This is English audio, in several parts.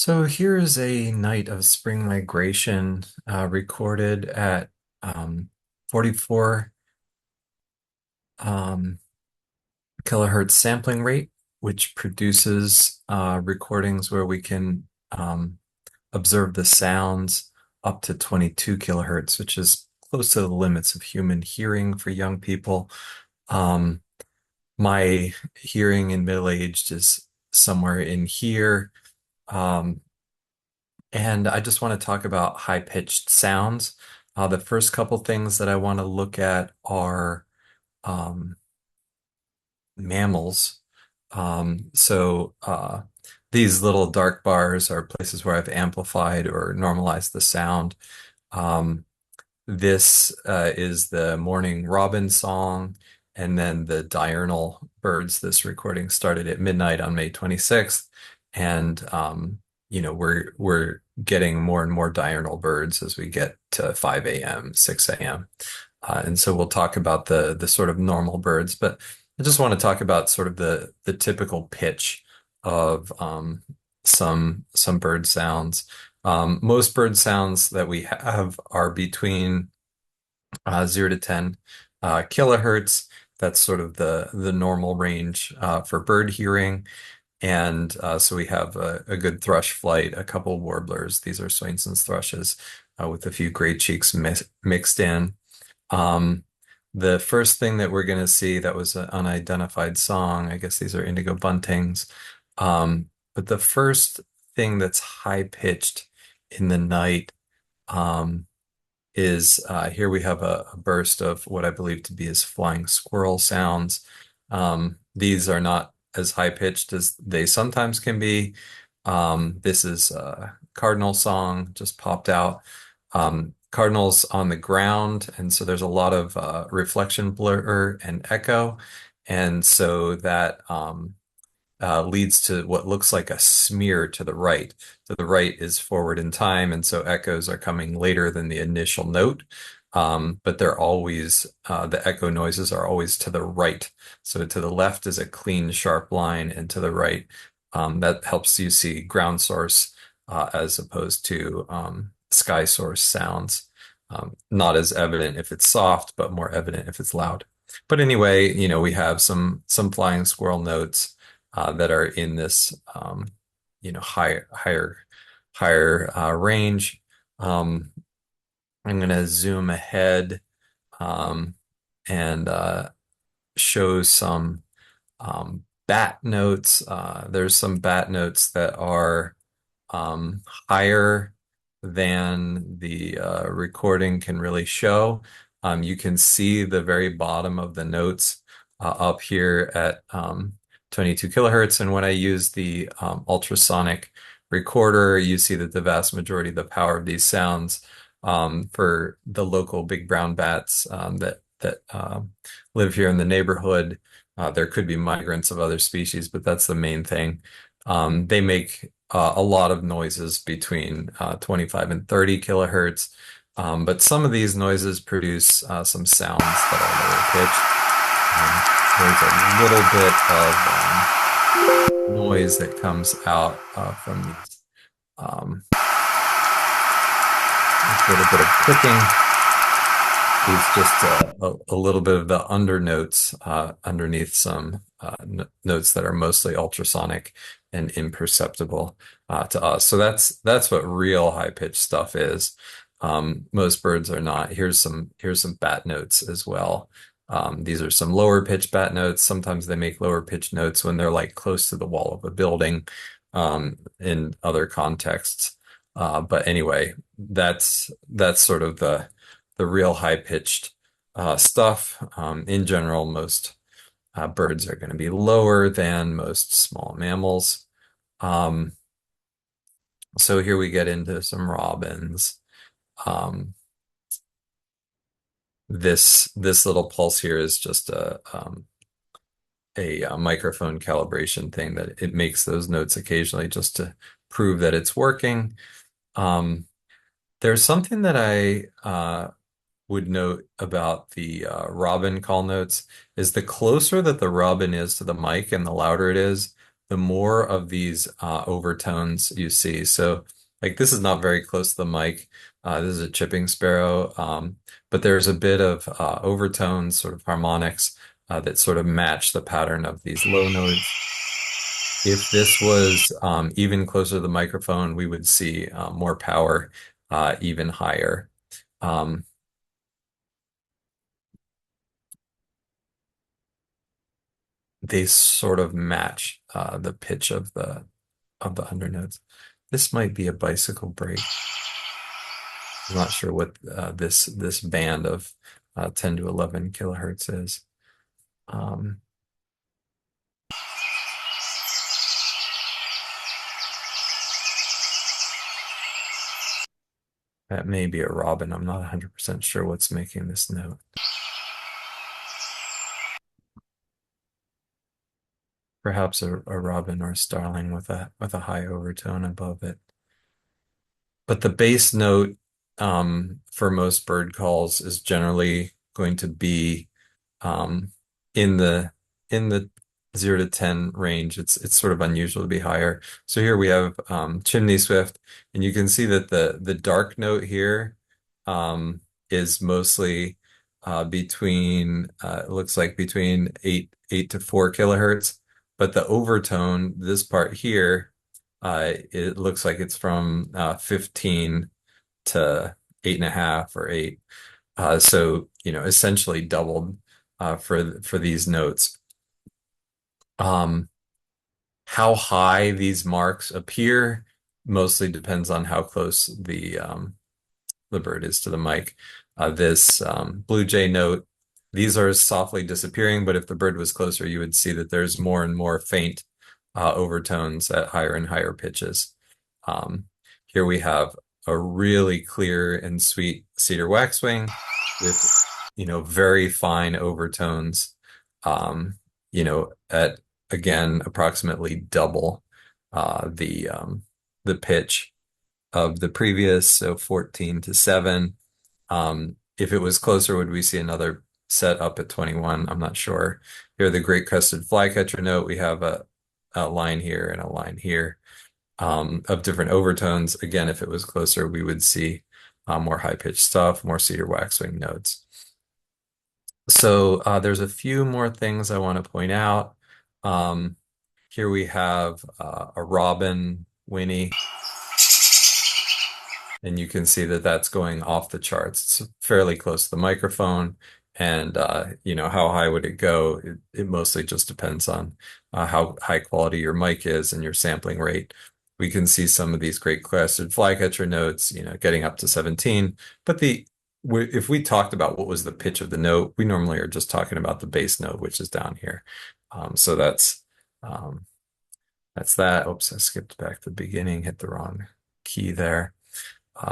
So here's a night of spring migration recorded at 44 um, kilohertz sampling rate, which produces recordings where we can observe the sounds up to 22 kilohertz, which is close to the limits of human hearing for young people. Um, my hearing in middle-aged is somewhere in here. Um, And I just want to talk about high-pitched sounds. The first couple things that I want to look at are um, mammals. These little dark bars are places where I've amplified or normalized the sound. Um, this is the morning robin song, and then the diurnal birds. This recording started at midnight on May 26th, and we're getting more and more diurnal birds as we get to 5 a.m., 6 a.m. And so we'll talk about the sort of normal birds, but I just want to talk about sort of the typical pitch of some bird sounds. Most bird sounds that we have are between 0 to 10 kilohertz. That's sort of the normal range for bird hearing. And so we have a good thrush flight, a couple warblers. These are Swainson's thrushes with a few gray cheeks mixed in. Um, the first thing that we're going to see that was an unidentified song, I guess these are indigo buntings. But the first thing that's high pitched in the night um, is here we have a burst of what I believe to be as flying squirrel sounds. These are not as high pitched as they sometimes can be. This is a cardinal song just popped out. Cardinals on the ground, and so there's a lot of reflection blur and echo, and so that leads to what looks like a smear to the right. So the right is forward in time, and so echoes are coming later than the initial note. But they're always, the echo noises are always to the right. So to the left is a clean, sharp line, and to the right, that helps you see ground source as opposed to sky source sounds. Not as evident if it's soft, but more evident if it's loud. But anyway, we have some flying squirrel notes that are in this higher range. I'm going to zoom ahead um, and show some bat notes. There's some bat notes that are higher than the recording can really show. You can see the very bottom of the notes up here at 22 kilohertz. And when I use the ultrasonic recorder, you see that the vast majority of the power of these sounds for the local big brown bats that live here in the neighborhood. There could be migrants of other species, but that's the main thing. They make a lot of noises between 25 and 30 kilohertz. But some of these noises produce some sounds that are lower pitched. There's a little bit of noise that comes out from these. A little bit of clicking is just a little bit of the undernotes underneath some notes that are mostly ultrasonic and imperceptible to us. So that's what real high pitched stuff is. Most birds are not. Here's some bat notes as well. These are some lower pitch bat notes. Sometimes they make lower pitch notes when they're like close to the wall of a building in other contexts. But anyway, that's sort of the real high pitched stuff. In general, most birds are going to be lower than most small mammals. Um, so here we get into some robins. This little pulse here is just a microphone calibration thing that it makes those notes occasionally just to prove that it's working. There's something that I would note about the robin call notes is the closer that the robin is to the mic and the louder it is, the more of these overtones you see. So like this is not very close to the mic. This is a chipping sparrow, but there's a bit of overtones, sort of harmonics that sort of match the pattern of these low notes. If this was even closer to the microphone, we would see more power, even higher. Um, they sort of match the pitch of the undernotes. This might be a bicycle brake. I'm not sure what this band of 10 to 11 kilohertz is. Um, that may be a robin. I'm not 100% sure what's making this note. Perhaps a robin or a starling with a high overtone above it. But the bass note for most bird calls is generally going to be um, in the 0 to 10 range. It's sort of unusual to be higher. So here we have chimney swift, and you can see that the dark note here is mostly between it looks like between eight to 4 kilohertz, but the overtone, this part here, it looks like it's from 15 to 8.5 or 8. So, essentially doubled for these notes. How high these marks appear mostly depends on how close the bird is to the mic. This blue jay note, these are softly disappearing, but if the bird was closer, you would see that there's more and more faint overtones at higher and higher pitches. Here we have a really clear and sweet cedar waxwing with, very fine overtones, at again approximately double the pitch of the previous, so 14 to 7. If it was closer, would we see another set up at 21? I'm not sure. Here, the great crested flycatcher note, we have a line here and a line here of different overtones. Again, if it was closer, we would see more high-pitched stuff, more cedar waxwing notes. So there's a few more things I want to point out. Here we have a robin whinny, and you can see that that's going off the charts. It's fairly close to the microphone, and how high would it go? It mostly just depends on how high quality your mic is and your sampling rate. We can see some of these great crested flycatcher notes, getting up to 17. But if we talked about what was the pitch of the note, we normally are just talking about the bass note, which is down here. So that's that. Oops, I skipped back to the beginning, hit the wrong key there.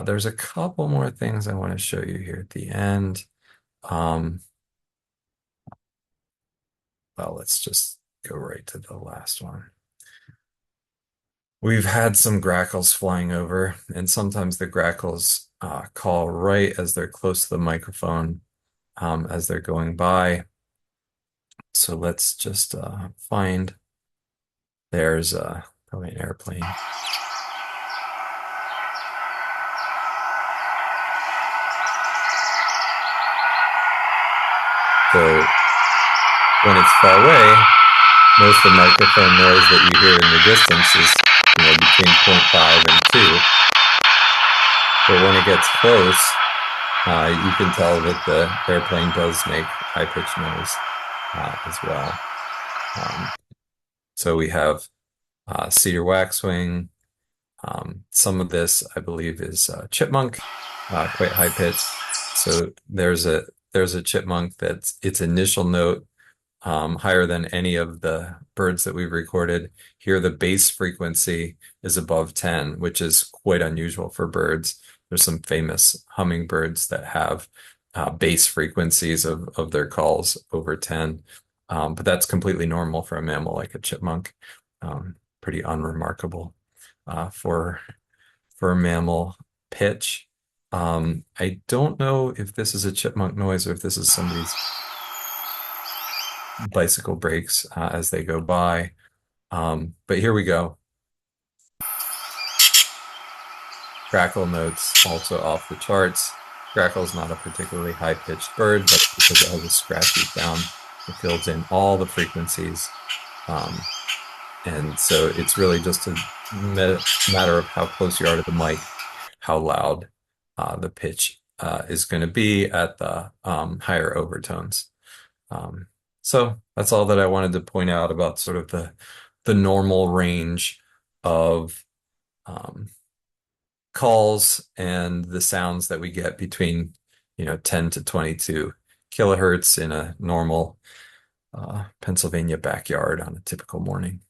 There's a couple more things I want to show you here at the end. Well, let's just go right to the last one. We've had some grackles flying over, and sometimes the grackles call right as they're close to the microphone as they're going by. So let's just find, there's probably an airplane. So when it's far away, most of the microphone noise that you hear in the distance is, between 0.5 and 2. But when it gets close, you can tell that the airplane does make high-pitched noise as well. So we have cedar waxwing. Some of this, I believe, is chipmunk, quite high-pitched. So there's a chipmunk that's its initial note higher than any of the birds that we've recorded. Here, the bass frequency is above 10, which is quite unusual for birds. There's some famous hummingbirds that have bass frequencies of their calls over 10, but that's completely normal for a mammal like a chipmunk. Pretty unremarkable for a mammal pitch. I don't know if this is a chipmunk noise or if this is somebody's bicycle brakes as they go by. But here we go. Grackle notes also off the charts. Grackle is not a particularly high-pitched bird, but because it has a scratchy sound, it fills in all the frequencies. Um, and so it's really just a matter of how close you are to the mic, how loud the pitch is going to be at the higher overtones. Um, so that's all that I wanted to point out about sort of the normal range of um, calls and the sounds that we get between 10 to 22 kilohertz in a normal Pennsylvania backyard on a typical morning.